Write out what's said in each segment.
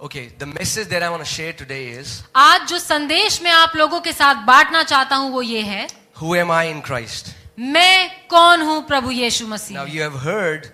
Okay, the message that I want to share today is, आज जो संदेश मैं आप लोगों के साथ बांटना चाहता हूं वो ये है, who am I in Christ? मैं कौन हूं प्रभु यीशु मसीह Now में। you have heard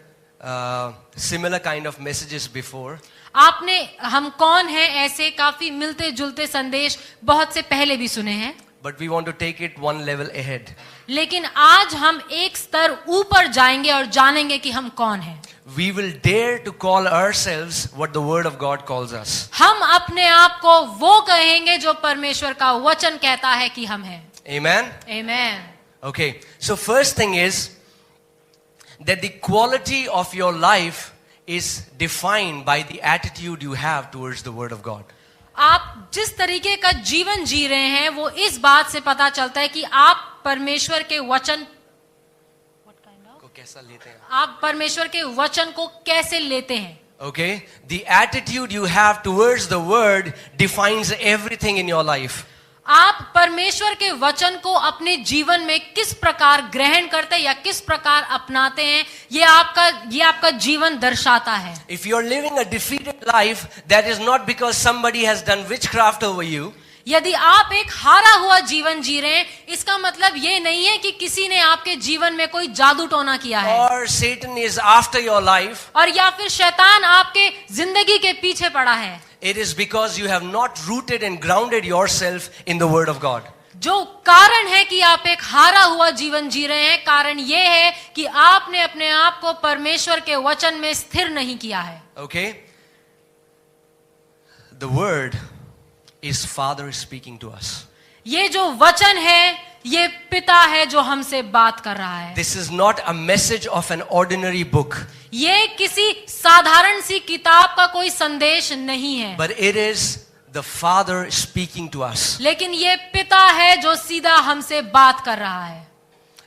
similar kind of messages before, आपने हम कौन हैं ऐसे काफी मिलते जुलते संदेश बहुत से पहले भी सुने हैं, but we want to take it one level ahead. लेकिन आज हम एक स्तर ऊपर जाएंगे और जानेंगे कि हम कौन हैं। We will dare to call ourselves what the Word of God calls us. हम अपने आप को वो कहेंगे जो परमेश्वर का वचन कहता है कि हम हैं। Amen? आमीन। Okay, so first thing is that the quality of your life is defined by the attitude you have towards the Word of God. आप जिस तरीके का जीवन जी रहे हैं वो इस बात से पता चलता है कि आप परमेश्वर के वचन को कैसा लेते हैं? आप परमेश्वर के वचन को कैसे लेते हैं। Okay, the attitude you have towards the Word defines everything in your life. आप परमेश्वर के वचन को अपने जीवन में किस प्रकार ग्रहण करते हैं या किस प्रकार अपनाते हैं, ये आपका जीवन दर्शाता है। If you are living a defeated life, that is not because somebody has done witchcraft over you. यदि आप एक हारा हुआ जीवन जी रहे हैं, इसका मतलब ये नहीं है कि किसी ने आपके जीवन में कोई जादू टोना किया है, Or Satan is after your life. और या फिर शैतान आपके जिंदगी के पीछे पड़ा है। It is because you have not rooted and grounded yourself in the Word of God. जो कारण है कि आप एक हारा हुआ जीवन जी रहे हैं, कारण ये है कि आपने अपने आप को परमेश्वर के वचन में स्थिर नहीं किया है। Okay? The Word is Father speaking to us. ये जो वचन है ये पिता है जो हमसे बात कर रहा है। This is not a message of an ordinary book, ये किसी साधारण सी किताब का कोई संदेश नहीं है, but it is the Father speaking to us. लेकिन ये पिता है जो सीधा हमसे बात कर रहा है।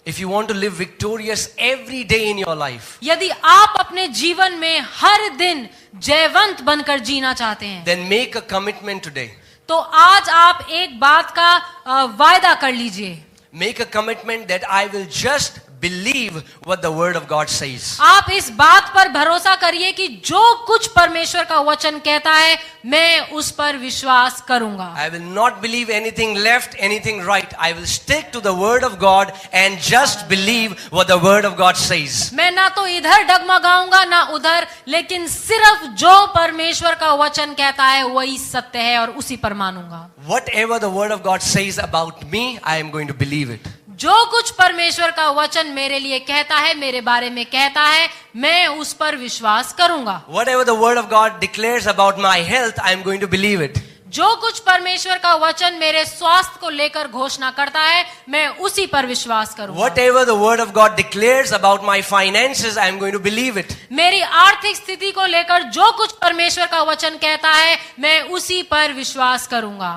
If you want to live victorious every day in your life, यदि आप अपने जीवन में हर दिन जयवंत बनकर जीना चाहते हैं, then make a commitment today. तो आज आप एक बात का वायदा कर लीजिए। Make a commitment that I will just believe what the Word of God says. आप इस बात पर भरोसा करिए कि जो कुछ परमेश्वर का वचन कहता है मैं उस पर विश्वास करूंगा। I will not believe anything left, anything right. I will stick to the Word of God and just believe what the Word of God says. मैं ना तो इधर डगमगाऊंगा ना उधर, लेकिन सिर्फ जो परमेश्वर का वचन कहता है वही सत्य है और उसी पर मानूंगा। Whatever the Word of God says about me, I am going to believe it. जो कुछ परमेश्वर का वचन मेरे लिए कहता है, मेरे बारे में कहता है, मैं उस पर विश्वास करूंगा। Whatever the Word of God declares about my health, I am going to believe it. जो कुछ परमेश्वर का वचन मेरे स्वास्थ्य को लेकर घोषणा करता है, मैं उसी पर विश्वास करूंगा। Whatever the Word of God declares about my finances, I am going to believe it. मेरी आर्थिक स्थिति को लेकर जो कुछ परमेश्वर का वचन कहता है, मैं उसी पर विश्वास करूंगा।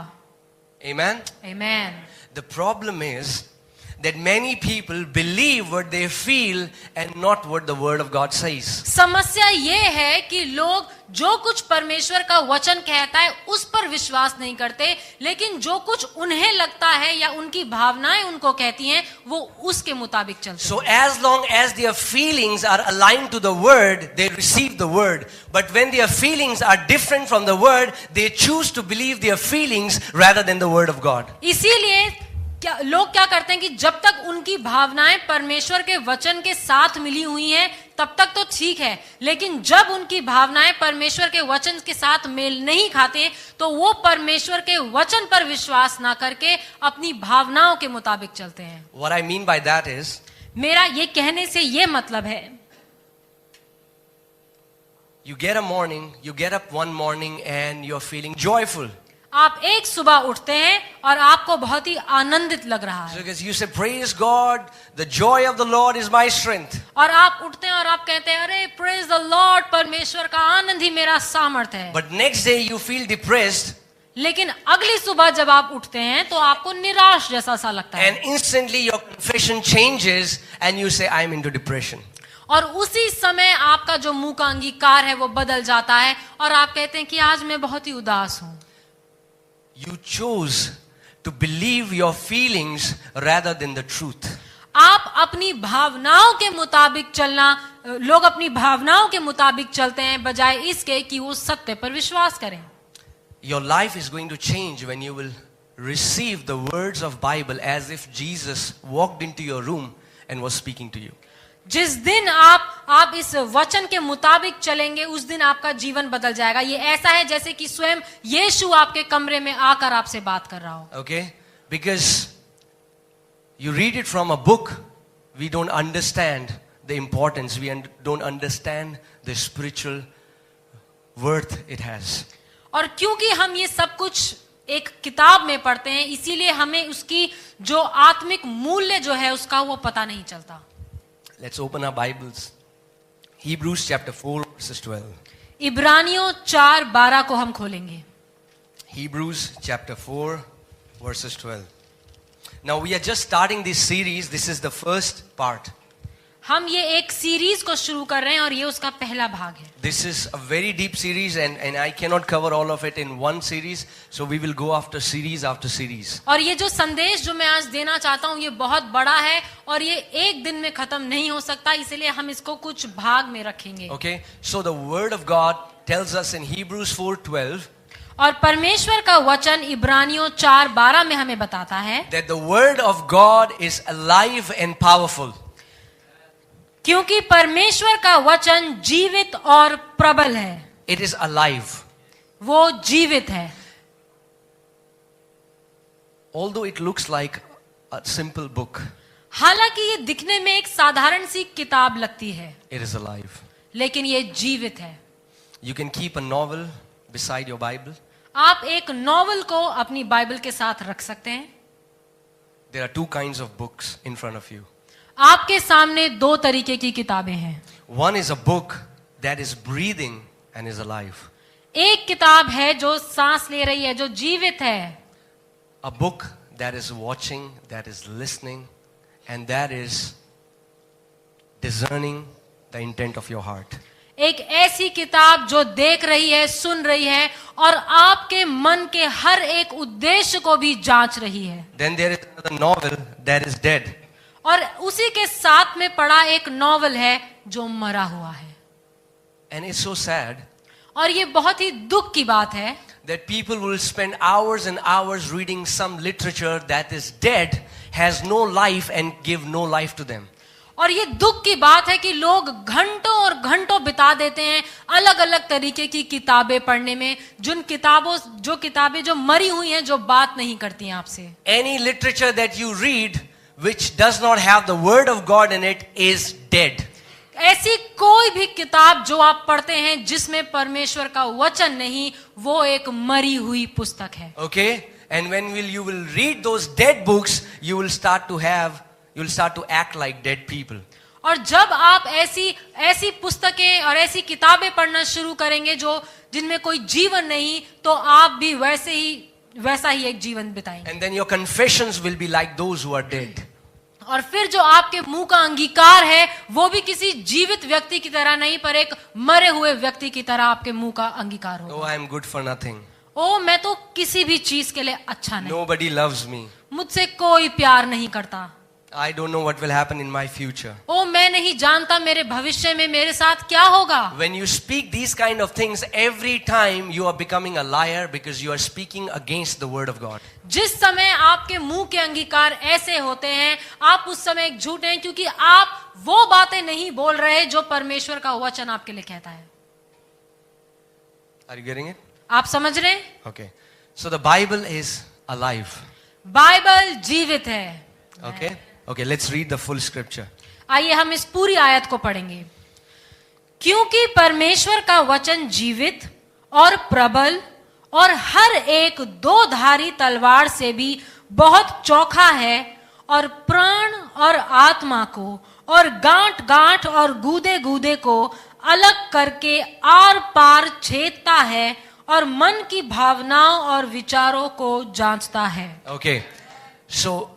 Amen? आमीन। The problem is that many people believe what they feel and not what the Word of God says. समस्या ये है कि लोग जो कुछ परमेश्वर का वचन कहता है उस पर विश्वास नहीं करते, लेकिन जो कुछ उन्हें लगता है या उनकी भावनाएं उनको कहती हैं वो उसके मुताबिक चलते हैं। So as long as their feelings are aligned to the Word, they receive the Word. But when their feelings are different from the Word, they choose to believe their feelings rather than the Word of God. इसीलिए लोग क्या करते हैं कि जब तक उनकी भावनाएं परमेश्वर के वचन के साथ मिली हुई हैं तब तक तो ठीक है, लेकिन जब उनकी भावनाएं परमेश्वर के वचन के साथ मेल नहीं खाते तो वो परमेश्वर के वचन पर विश्वास ना करके अपनी भावनाओं के मुताबिक चलते हैं। What I mean by that is, मेरा ये कहने से ये मतलब है, you get up one morning and you're feeling joyful. आप एक सुबह उठते हैं और आपको बहुत ही आनंदित लग रहा है, Because you say, praise God, the joy of the Lord is my strength. और आप उठते हैं और आप कहते हैं अरे प्रेज द लॉर्ड, परमेश्वर का आनंद ही मेरा सामर्थ है। But next day you feel depressed लेकिन अगली सुबह जब आप उठते हैं तो आपको निराश जैसा सा लगता है, and instantly your confession changes and you say, I'm into depression. और उसी समय आपका जो मुंह का अंगीकार है वो बदल जाता है और आप कहते हैं कि आज मैं बहुत ही उदास हूं। You choose to believe your feelings rather than the truth. आप अपनी भावनाओं के मुताबिक चलना लोग अपनी भावनाओं के मुताबिक चलते हैं बजाय इसके कि वो सत्य पर विश्वास करें। Your life is going to change when you will receive the words of Bible as if Jesus walked into your room and was speaking to you. जिस दिन आप इस वचन के मुताबिक चलेंगे उस दिन आपका जीवन बदल जाएगा। ये ऐसा है जैसे कि स्वयं यीशु आपके कमरे में आकर आपसे बात कर रहा हो। Okay? Because you read it from a book, we don't understand the importance, don't understand the spiritual worth it has. और क्योंकि हम ये सब कुछ एक किताब में पढ़ते हैं इसीलिए हमें उसकी जो आत्मिक मूल्य जो है उसका वो पता नहीं चलता। Let's open our Bibles. Hebrews chapter 4 verses 12. इब्रानियों 4:12 को हम खोलेंगे। Hebrews chapter 4 verses 12. Now we are just starting this series. This is the first part. हम ये एक सीरीज को शुरू कर रहे हैं और ये उसका पहला भाग है। This is a very deep series and I cannot cover all of it in one series. So we will go after series. और ये जो संदेश जो मैं आज देना चाहता हूँ ये बहुत बड़ा है और ये एक दिन में खत्म नहीं हो सकता, इसलिए हम इसको कुछ भाग में रखेंगे। Okay. So the word of God tells us in Hebrews 4:12. और परमेश्वर का वचन इब्रानियों 4:12 में हमें बताता है That the word of God is alive and powerful. क्योंकि परमेश्वर का वचन जीवित और प्रबल है। It is alive. वो जीवित है। Although it looks like a simple book, हालांकि ये दिखने में एक साधारण सी किताब लगती है, it is alive. लेकिन ये जीवित है। You can keep a novel beside your Bible. आप एक नॉवल को अपनी बाइबल के साथ रख सकते हैं। There are two kinds of books in front of you. आपके सामने दो तरीके की किताबें हैं। One is a book that is breathing and is alive. एक किताब है जो सांस ले रही है, जो जीवित है। A book that is watching, that is listening, and that is discerning the intent of your heart. एक ऐसी किताब जो देख रही है, सुन रही है और आपके मन के हर एक उद्देश्य को भी जांच रही है। Then there is another novel that is dead. और उसी के साथ में पड़ा एक नॉवल है जो मरा हुआ है। And it's so sad और ये बहुत ही दुख की बात है that people will spend hours and hours reading some literature that is dead, has no life and give no life to them. और ये दुख की बात है कि लोग घंटों और घंटों बिता देते हैं अलग अलग तरीके की किताबें पढ़ने में, जो किताबें जो मरी हुई हैं, जो बात नहीं करती हैं आपसे। Any literature that you read which does not have the word of God in it is dead. ऐसी कोई भी किताब जो आप पढ़ते हैं जिसमें परमेश्वर का वचन नहीं, वो एक मरी हुई पुस्तक है। Okay? And when you will read those dead books, you will start to act like dead people. और जब आप ऐसी पुस्तकें और ऐसी किताबें पढ़ना शुरू करेंगे जिनमें कोई जीवन नहीं, तो आप भी वैसा ही एक जीवन बिताएंगे। And then your confessions will be like those who are dead. और फिर जो आपके मुंह का अंगीकार है वो भी किसी जीवित व्यक्ति की तरह नहीं, पर एक मरे हुए व्यक्ति की तरह आपके मुंह का अंगीकार होगा। Oh, I am good for nothing. ओ, मैं तो किसी भी चीज के लिए अच्छा नहीं, Nobody loves me. मुझसे कोई प्यार नहीं करता। I don't know what will happen in my future. ओ, मैं नहीं जानता मेरे भविष्य में मेरे साथ क्या होगा। When you speak these kind of things, every time you are becoming a liar because you are speaking against the word of God. जिस समय आपके मुंह के अंगीकार ऐसे होते हैं, आप उस समय एक झूठ हैं, क्योंकि आप वो बातें नहीं बोल रहे जो परमेश्वर का वचन आपके लिए कहता है। Are you getting it? आप समझ रहे हैं? Okay. So the Bible is alive. Bible जीवित है। Okay? Okay, let's read the full scripture. आइए हम इस पूरी आयत को पढ़ेंगे। क्योंकि परमेश्वर का वचन जीवित और प्रबल और हर एक दो धारी तलवार से भी बहुत चौखा है और प्राण और आत्मा को और गांठ गांठ और गूदे गूदे को अलग करके आर पार छेदता है और मन की भावनाओं और विचारों को जांचता है। Okay. So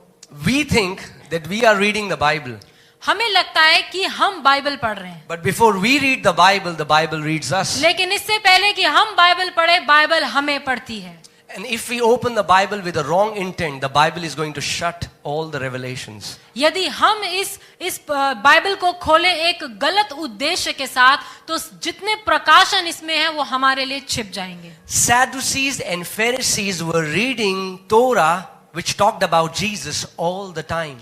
we think that we are reading the Bible. हमें लगता है कि हम बाइबल पढ़ रहे हैं, But before we read the Bible reads us. लेकिन इससे पहले कि हम बाइबल पढ़े, बाइबल हमें पढ़ती है। And if we open the Bible with a wrong intent, the Bible is going to shut all the revelations. यदि हम इस बाइबल को खोले एक गलत उद्देश्य के साथ, तो जितने प्रकाशन इसमें है वो हमारे लिए छिप जाएंगे. Sadducees and Pharisees were reading Torah, which talked about Jesus all the time.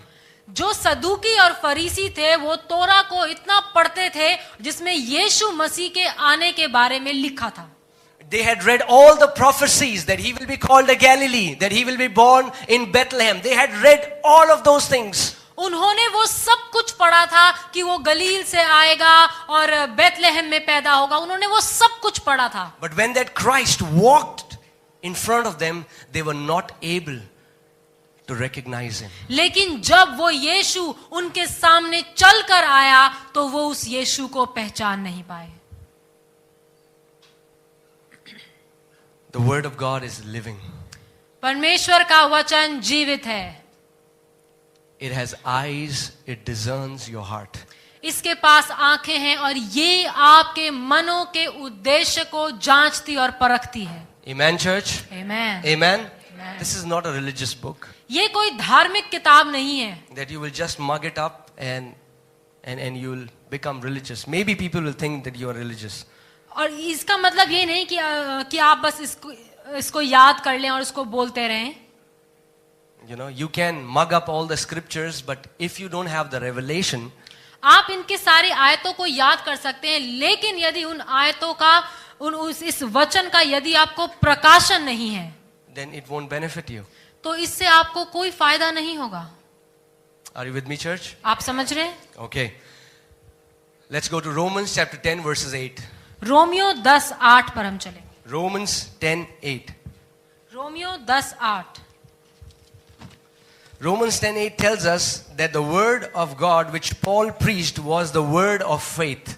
जो सदूकी और फरीसी थे वो तोरा को इतना पढ़ते थे जिसमें यीशु मसीह के आने के बारे में लिखा था. They had read all the prophecies that he will be called a Galilee, that he will be born in Bethlehem. They had read all of those things. उन्होंने वो सब कुछ पढ़ा था कि वो गलील से आएगा और बेथलेहम में पैदा होगा. उन्होंने वो सब कुछ पढ़ा था. But when that Christ walked in front of them, they were not able to recognize him. लेकिन जब वो यीशु उनके सामने चलकर आया तो वो उस यीशु को पहचान नहीं पाए. The word of God is living. परमेश्वर का वचन जीवित है. It has eyes, it discerns your heart. इसके पास आंखें हैं और ये आपके मनों के उद्देश्य को जांचती और परखती है. Amen, church? Amen. Amen? Amen. This is not a religious book ये कोई धार्मिक किताब नहीं है that you will just mug it up and you will become religious. Maybe people will think that you are religious. और इसका मतलब ये नहीं कि आप बस इसको याद कर लें और इसको बोलते रहें. You know, you can mug up all the scriptures, but if you don't have the revelation, आप इनके सारी आयतों को याद कर सकते हैं, लेकिन यदि उन आयतों का इस वचन का यदि आपको प्रकाशन नहीं है, then it won't benefit you. तो इससे आपको कोई फायदा नहीं होगा. Are you with me, church? आप समझ रहे हैं? Okay. Let's go to Romans chapter 10 verses 8. Romeo 10:8 पर हम चलें. Romans 10:8. Romeo 10:8. Romans 10:8 tells us that the word of God which Paul preached was the word of faith.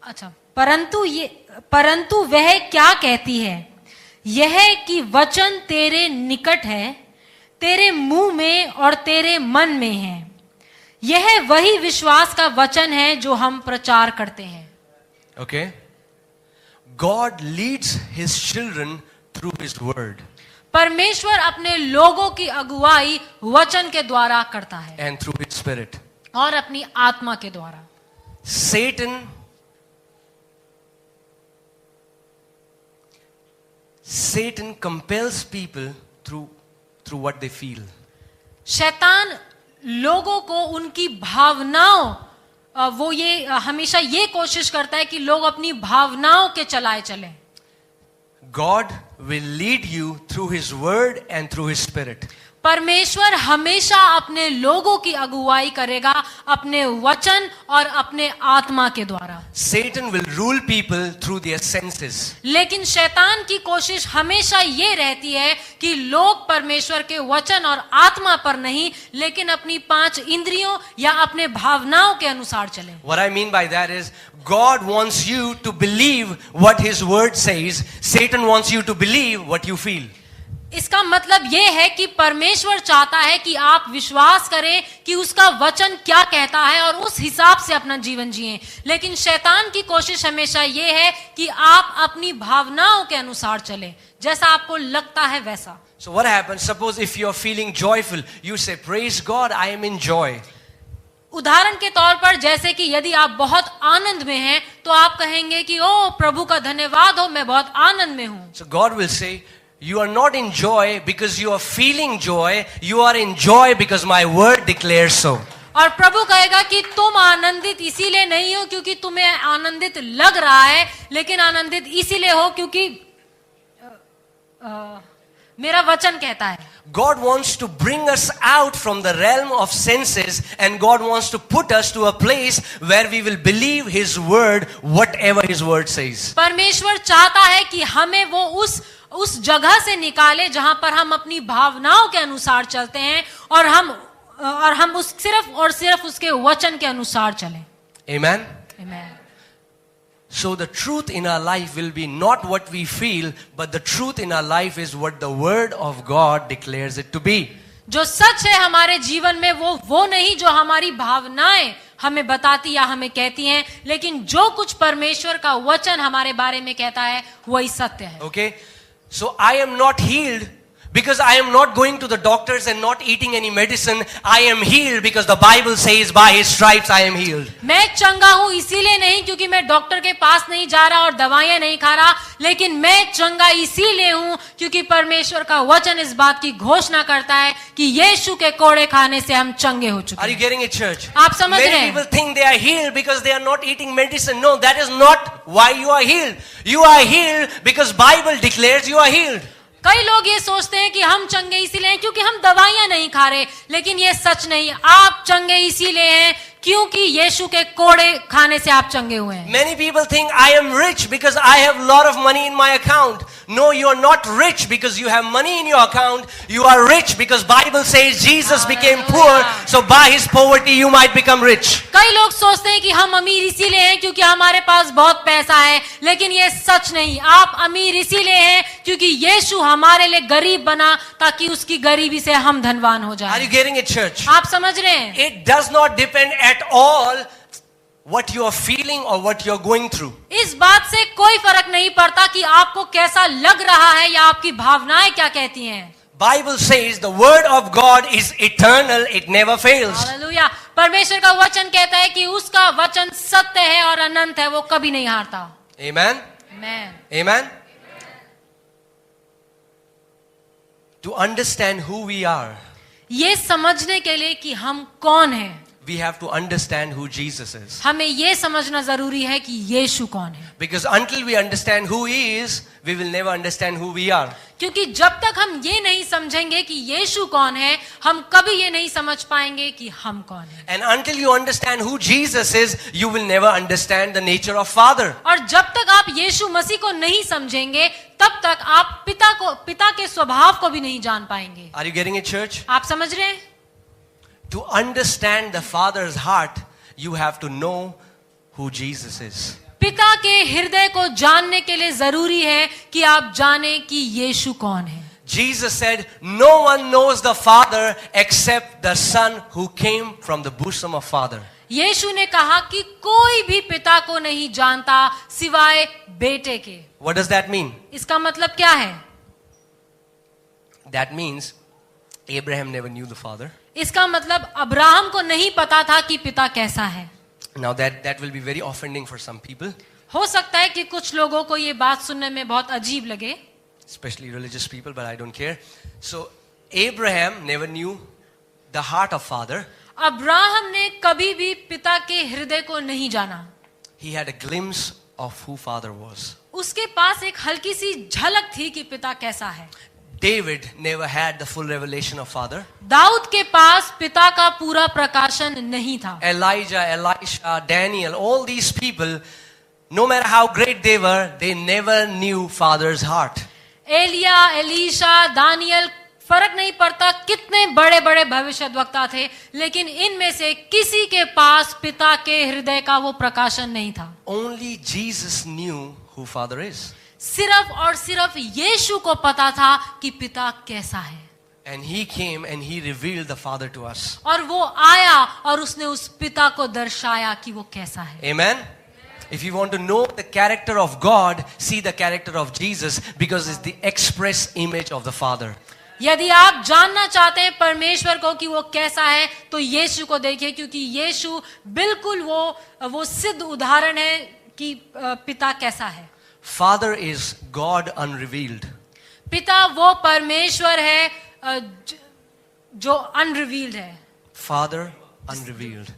अच्छा, परंतु वह क्या कहती है, यह कि वचन तेरे निकट है, तेरे मुंह में और तेरे मन में है. यह वही विश्वास का वचन है जो हम प्रचार करते हैं. Okay? God leads his children through his word परमेश्वर अपने लोगों की अगुवाई वचन के द्वारा करता है and through his spirit. और अपनी आत्मा के द्वारा. Satan compels people through what they feel. शैतान लोगों को उनकी भावनाओं, वो ये हमेशा ये कोशिश करता है कि लोग अपनी भावनाओं के चलाए चलें. God will lead you through his word and through his spirit. परमेश्वर हमेशा अपने लोगों की अगुवाई करेगा अपने वचन और अपने आत्मा के द्वारा. Satan will rule people through their senses. लेकिन शैतान की कोशिश हमेशा ये रहती है कि लोग परमेश्वर के वचन और आत्मा पर नहीं, लेकिन अपनी 5 इंद्रियों या अपने भावनाओं के अनुसार चलें. What I mean by that is God wants you to believe what his word says. Satan wants you to believe what you feel. इसका मतलब यह है कि परमेश्वर चाहता है कि आप विश्वास करें कि उसका वचन क्या कहता है और उस हिसाब से अपना जीवन जिएं. लेकिन शैतान की कोशिश हमेशा यह है कि आप अपनी भावनाओं के अनुसार चलें, जैसा आपको लगता है वैसा. So what happens? Suppose if you are feeling joyful, you say, "Praise God, I am in joy." उदाहरण के तौर पर जैसे कि यदि आप बहुत आनंद में हैं तो आप कहेंगे कि ओ प्रभु का धन्यवाद हो, मैं बहुत आनंद में हूं. So God will say, "You are not in joy because you are feeling joy. You are in joy because my word declares so." और प्रभु कहेगा कि तुम आनंदित इसीलिए नहीं हो क्योंकि तुम्हें आनंदित लग रहा है, लेकिन आनंदित इसीलिए हो क्योंकि मेरा वचन कहता है. God wants to bring us out from the realm of senses, and God wants to put us to a place where we will believe his word, whatever his word says. परमेश्वर चाहता है कि हमें वो उस जगह से निकाले जहां पर हम अपनी भावनाओं के अनुसार चलते हैं और हम उस सिर्फ उसके वचन के अनुसार चलें. Amen. Amen. So the truth in our life will be not what we feel, but the truth in our life is what the word of God declares it to be. जो सच है हमारे जीवन में वो नहीं जो हमारी भावनाएं हमें बताती या हमें कहती हैं, लेकिन जो कुछ परमेश्वर का वचन हमारे बारे में कहता है वही सत्य है. Okay? So I am not healed because I am not going to the doctors and not eating any medicine. I am healed because the Bible says by his stripes I am healed. मैं चंगा हूं इसीलिए नहीं क्योंकि मैं doctor के पास नहीं जा रहा और दवाइयां नहीं खा रहा, लेकिन मैं चंगा इसीलिए हूं क्योंकि परमेश्वर का वचन इस बात की घोषणा करता है कि यीशु के कोड़े खाने से हम चंगे हो चुके Are you हैं. getting it, church? आप समझ रहे Many हैं? people think they are healed because they are not eating medicine. No, that is not why you are healed. You are healed because Bible declares you are healed. कई लोग ये सोचते हैं कि हम चंगे इसीलिए हैं क्योंकि हम दवाइयां नहीं खा रहे, लेकिन ये सच नहीं. आप चंगे इसीलिए हैं क्योंकि यीशु के कोड़े खाने से आप चंगे हुए हैं. Many people think I am rich because I have a lot of money in my account. No, you are not rich because you have money in your account. You are rich because Bible says Jesus became poor, so by his poverty you might become rich. कई लोग सोचते हैं कि हम अमीर इसीलिए हैं क्योंकि हमारे पास बहुत पैसा है, लेकिन ये सच नहीं. आप अमीर इसीलिए हैं क्योंकि यीशु हमारे लिए गरीब बना ताकि उसकी गरीबी से हम धनवान हो Are जाएं. you getting it, church? आप समझ रहे हैं? It does not depend at all what you are feeling or what you are going through. इस बात से कोई फर्क नहीं पड़ता कि आपको कैसा लग रहा है या आपकी भावनाएं क्या कहती हैं. Bible says the word of God is eternal, it never fails. Hallelujah. परमेश्वर का वचन कहता है कि उसका वचन सत्य है और अनंत है, वो कभी नहीं हारता. Amen? Amen. Amen? To understand who we are, ये समझने के लिए कि हम कौन हैं, we have to understand who Jesus is. हमें ये समझना जरूरी है कि यीशु कौन है. Because until we understand who he is, we will never understand who we are. क्योंकि जब तक हम ये नहीं समझेंगे कि यीशु कौन है, हम कभी ये नहीं समझ पाएंगे कि हम कौन हैं. And until you understand who Jesus is, you will never understand the nature of Father. और जब तक आप यीशु मसीह को नहीं समझेंगे, तब तक आप पिता के स्वभाव को भी नहीं जान पाएंगे. Are you getting it, church? आप समझ रहे हैं? To understand the Father's heart, you have to know who Jesus is. पिता के हृदय को जानने के लिए जरूरी है कि आप जाने कि यीशु कौन है. Jesus said, no one knows the Father except the Son who came from the bosom of Father. यीशु ने कहा कि कोई भी पिता को नहीं जानता सिवाय बेटे के. What does that mean? इसका मतलब क्या है? That means Abraham never knew the Father. इसका मतलब अब्राहम को नहीं पता था कि पिता कैसा है. Now that will be very offending for some people, हो सकता है कि कुछ लोगों को ये बात सुनने में बहुत अजीब लगे, especially religious people, but I don't care. So Abraham never knew the heart of Father. Abraham ने कभी भी पिता के हृदय को नहीं जाना. He had a glimpse of who Father was. उसके पास एक हल्की सी झलक थी कि पिता कैसा है. David never had the full revelation of Father. Dawood के पास पिता का पूरा प्रकाशन नहीं था. Elijah, Elisha, Daniel, all these people, no matter how great they were, they never knew Father's heart. एलिया, एलीशा, दानियल, फर्क नहीं पड़ता कितने बड़े बड़े भविष्यद्वक्ता थे, लेकिन इनमें से किसी के पास पिता के हृदय का वो प्रकाशन नहीं था. Only Jesus knew who Father is. सिर्फ और सिर्फ यीशु को पता था कि पिता कैसा है. And he came and he revealed the Father to us. और वो आया और उसने उस पिता को दर्शाया कि वो कैसा है. Amen? If you want to know the character of God, see the character of Jesus, because it's the express image of the Father. यदि आप जानना चाहते हैं परमेश्वर को कि वो कैसा है, तो यीशु को देखिए, क्योंकि यीशु बिल्कुल वो सिद्ध उदाहरण है कि पिता कैसा है. Father is God unrevealed. पिता वो परमेश्वर है जो अनरिवील्ड है. Father unrevealed.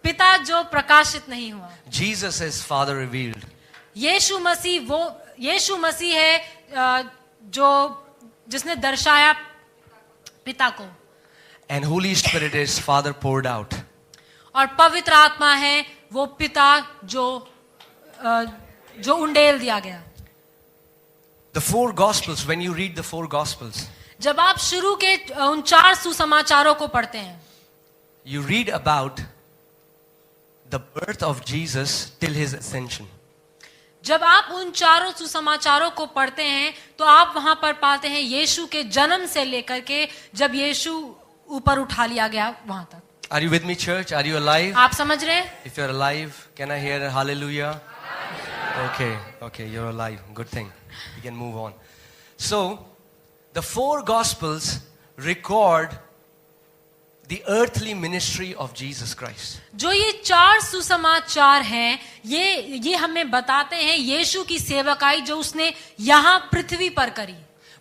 पिता जो प्रकाशित नहीं हुआ. Jesus is Father revealed. यीशु मसीह है जिसने दर्शाया पिता को. And Holy Spirit is Father poured out. और पवित्र आत्मा है वो पिता जो उंडेल दिया गया. The four Gospels, when you read the four Gospels, जब आप शुरू के उन 4 सुसमाचारों को पढ़ते हैं, you read about the birth of Jesus till his ascension. जब आप उन चारों सुसमाचारों को पढ़ते हैं तो आप वहां पर पाते हैं यीशु के जन्म से लेकर के जब यीशु ऊपर उठा लिया गया वहां तक. Are you with me, church? Are you alive? आप समझ रहे हैं? If you're alive, can I hear a hallelujah? Okay, you're alive. Good thing. We can move on. So, the four Gospels record the earthly ministry of Jesus Christ. जो ये चार सुसमाचार हैं, ये हमें बताते हैं यीशु की सेवकाई जो उसने यहाँ पृथ्वी पर करी.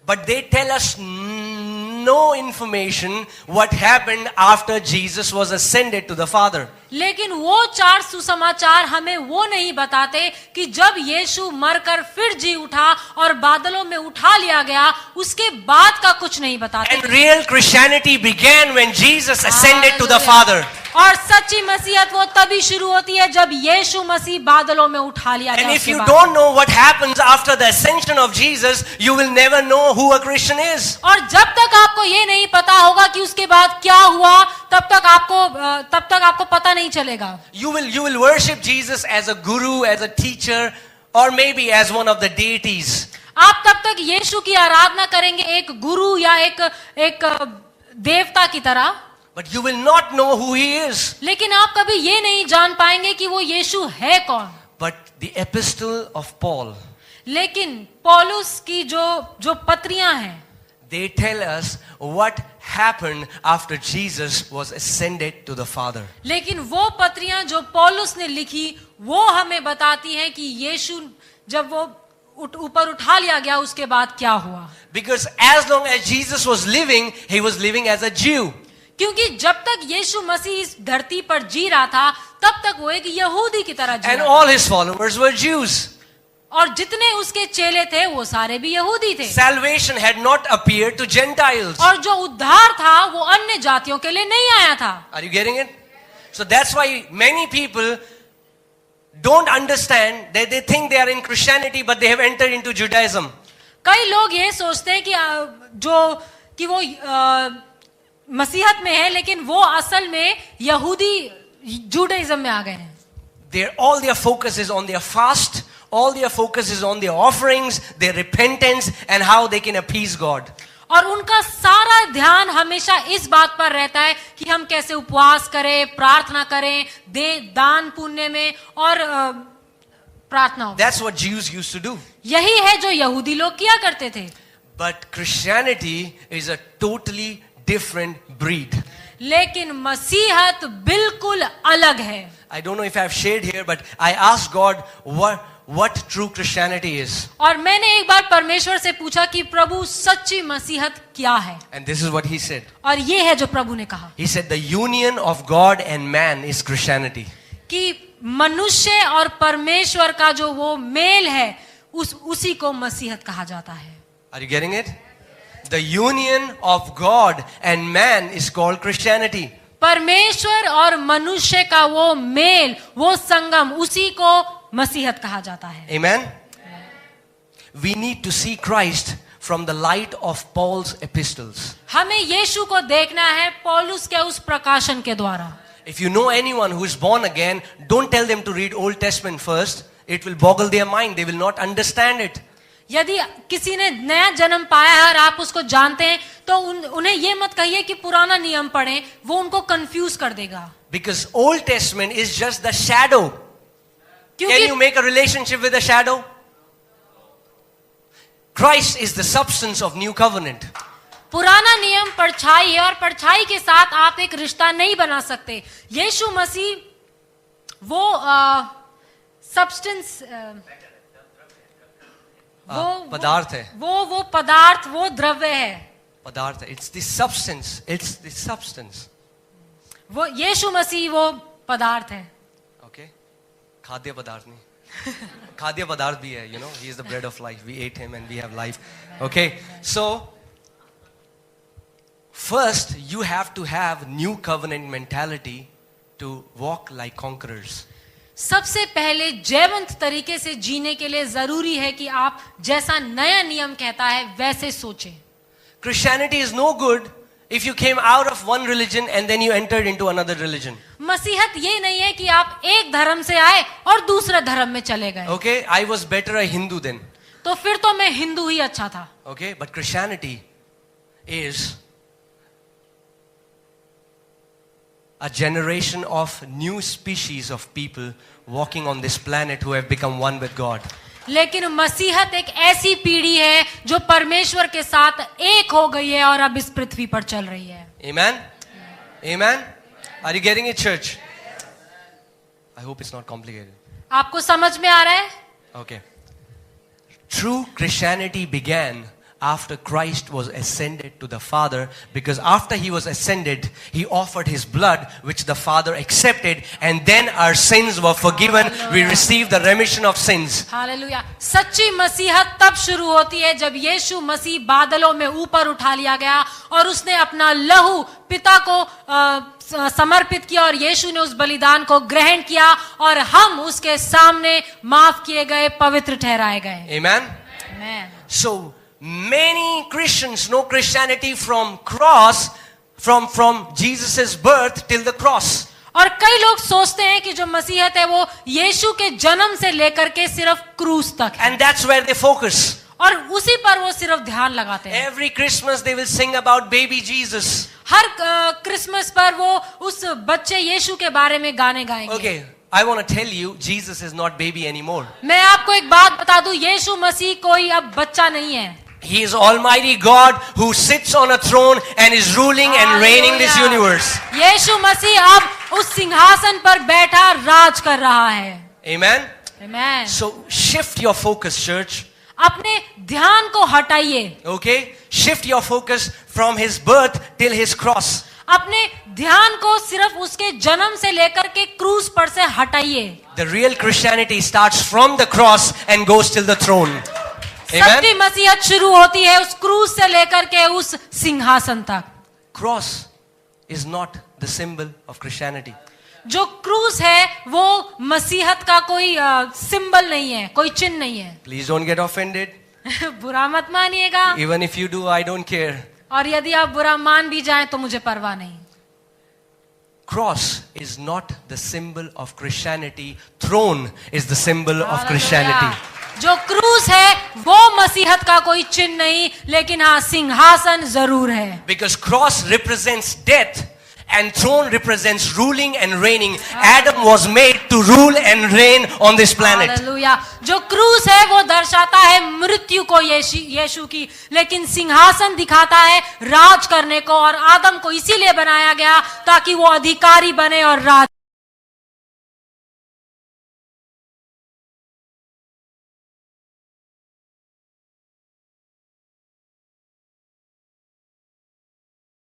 But they tell us no information what happened after Jesus was ascended to the Father. लेकिन वो चार सुसमाचार हमें वो नहीं बताते कि जब यीशु मरकर फिर जी उठा और बादलों में उठा लिया गया, उसके बाद का कुछ नहीं बताते. And real Christianity began when Jesus ascended to the Father. और सच्ची मसीहत वो तभी शुरू होती है जब यीशु मसीह बादलों में उठा लिया गया. And if you don't know what happens after the ascension of Jesus, you will never know who a Christian is. और जब तक आपको ये नहीं पता होगा कि उसके बाद क्या हुआ, तब तक आपको पता नहीं चलेगा. You will worship Jesus as a guru, as a teacher, or maybe as one of the deities. आप तब तक यीशु की आराधना करेंगे एक गुरु या एक देवता की तरह. But you will not know who he is. लेकिन आप कभी ये नहीं जान पाएंगे कि वो यीशु है कौन. But the epistle of Paul, लेकिन पौलुस की जो पत्रियां हैं, they tell us what happened after Jesus was ascended to the Father. लेकिन वो पत्रियां जो पौलुस ने लिखी वो हमें बताती हैं कि यीशु जब वो ऊपर उठा लिया गया उसके बाद क्या हुआ. Because as long as Jesus was living, he was living as a Jew. क्योंकि जब तक यीशु मसीह इस धरती पर जी रहा था तब तक वो एक यहूदी की तरह जी And रहा all his followers were Jews. था. और जितने उसके चेले थे वो सारे भी यहूदी थे. Salvation had not appeared to Gentiles. और जो उद्धार था वो अन्य जातियों के लिए नहीं आया था. Are you getting it? So that's why many people don't understand that they think they are in Christianity but they have entered into Judaism. कई लोग ये सोचते हैं कि वो मसीहत में है लेकिन वो असल में यहूदी जूडाइज्म में आ गए हैं. All their focus is on their fast, all their focus is on their offerings, their repentance and how they can appease God. और उनका सारा ध्यान हमेशा इस बात पर रहता है कि हम कैसे उपवास करें, प्रार्थना करें, दान पुण्य में और प्रार्थना. That's what Jews used to do. यही है जो यहूदी लोग किया करते थे. But Christianity is a totally different breed. लेकिन मसीहत बिल्कुल अलग है. I don't know if I have shared here, but I asked God what true Christianity is. और मैंने एक बार परमेश्वर से पूछा कि प्रभु सच्ची मसीहत क्या है. And this is what he said. और ये है जो प्रभु ने कहा. He said the union of God and man is Christianity. कि मनुष्य और परमेश्वर का जो वो मेल है उसी को मसीहत कहा जाता है. Are you getting it? The union of God and man is called Christianity. परमेश्वर और मनुष्य का वो मेल, वो संगम, उसी को मसीहत कहा जाता है. Amen. We need to see Christ from the light of Paul's epistles. हमें यीशु को देखना है पौलुस के उस प्रकाशन के द्वारा. If you know anyone who is born again, don't tell them to read Old Testament first. It will boggle their mind. They will not understand it. यदि किसी ने नया जन्म पाया है और आप उसको जानते हैं तो उन्हें ये मत कहिए कि पुराना नियम पढ़ें, वो उनको कंफ्यूज कर देगा. Because Old Testament is just the shadow. Can you make a relationship with a shadow? Christ is the substance of new covenant. पुराना नियम परछाई है और परछाई के साथ आप एक रिश्ता नहीं बना सकते. यीशु मसीह वो सब्सटेंस वो पदार्थ है. वो पदार्थ, वो द्रव्य है. पदार्थ है. It's the substance. It's the substance. वो यीशु मसीह वो पदार्थ है. Okay. खाद्य पदार्थ नहीं. खाद्य पदार्थ भी है. You know, he is the bread of life. We ate him and we have life. Okay. So first you have to have new covenant mentality to walk like conquerors. सबसे पहले जयवंत तरीके से जीने के लिए जरूरी है कि आप जैसा नया नियम कहता है वैसे सोचें. Christianity is no good if you came out of one religion and then you entered into another religion. मसीहत ये नहीं है कि आप एक धर्म से आए और दूसरे धर्म में चले गए। Okay, I was better a Hindu then. तो फिर तो मैं हिंदू ही अच्छा था। Okay, but Christianity is a generation of new species of people walking on this planet who have become one with God. लेकिन मसीहत एक ऐसी पीढ़ी है जो परमेश्वर के साथ एक हो गई है और अब इस पृथ्वी पर चल रही है। Amen? Amen? Are you getting it, church? I hope it's not complicated. आपको समझ में आ रहा है? Okay. True Christianity began after Christ was ascended to the Father, because after he was ascended, he offered his blood, which the Father accepted, and then our sins were forgiven. We received the remission of sins. Hallelujah. सच्ची मसीहत तब शुरू होती है जब यीशु मसीह बादलों में ऊपर उठा लिया गया और उसने अपना लहू पिता को समर्पित किया और यीशु ने उस बलिदान को ग्रहण किया और हम उसके सामने माफ किए गए, पवित्र ठहराए गए। Amen? Amen. So many Christians know Christianity from cross, from Jesus' birth till the cross. और कई लोग सोचते हैं कि जो मसीहत है वो यीशु के जन्म से लेकर के सिर्फ क्रूस तक है, And that's where they focus. और उसी पर वो सिर्फ ध्यान लगाते हैं। Every Christmas they will sing about baby Jesus. Her Christmas पर वो उस बच्चे यीशु के बारे में गाने गाएंगे। Okay, I want to tell you, Jesus is not baby anymore. मैं आपको एक बात बता दूं, यीशु मसीह कोई अब बच्चा नहीं है। He is Almighty God who sits on a throne and is ruling and reigning this universe. यीशु मसीह अब उस सिंहासन पर बैठा राज कर रहा है। Amen? Amen. So shift your focus, church. अपने ध्यान को हटाइए। Okay? Shift your focus from his birth till his cross. अपने ध्यान को सिर्फ उसके जन्म से लेकर के क्रूस पर से हटाइए। The real Christianity starts from the cross and goes till the throne. सच्ची Amen? मसीहत शुरू होती है उस क्रूस से लेकर के उस सिंहासन तक। Cross is not the symbol of Christianity. जो क्रूस है वो मसीहत का कोई सिंबल नहीं है, कोई चिन्ह नहीं है। Please don't get offended. बुरा मत मानिएगा, Even if you do, I don't care. और यदि आप बुरा मान भी जाएं तो मुझे परवाह नहीं। Cross is not the symbol of Christianity. Throne is the symbol of Christianity. जो क्रूस है वो मसीहत का कोई चिन्ह नहीं, लेकिन हाँ सिंहासन जरूर है। Because cross represents death and throne represents ruling and reigning. Adam was made to rule and reign on this planet. Hallelujah. जो क्रूस है वो दर्शाता है मृत्यु को यीशु की, लेकिन सिंहासन दिखाता है राज करने को, और आदम को इसीलिए बनाया गया ताकि वो अधिकारी बने और राज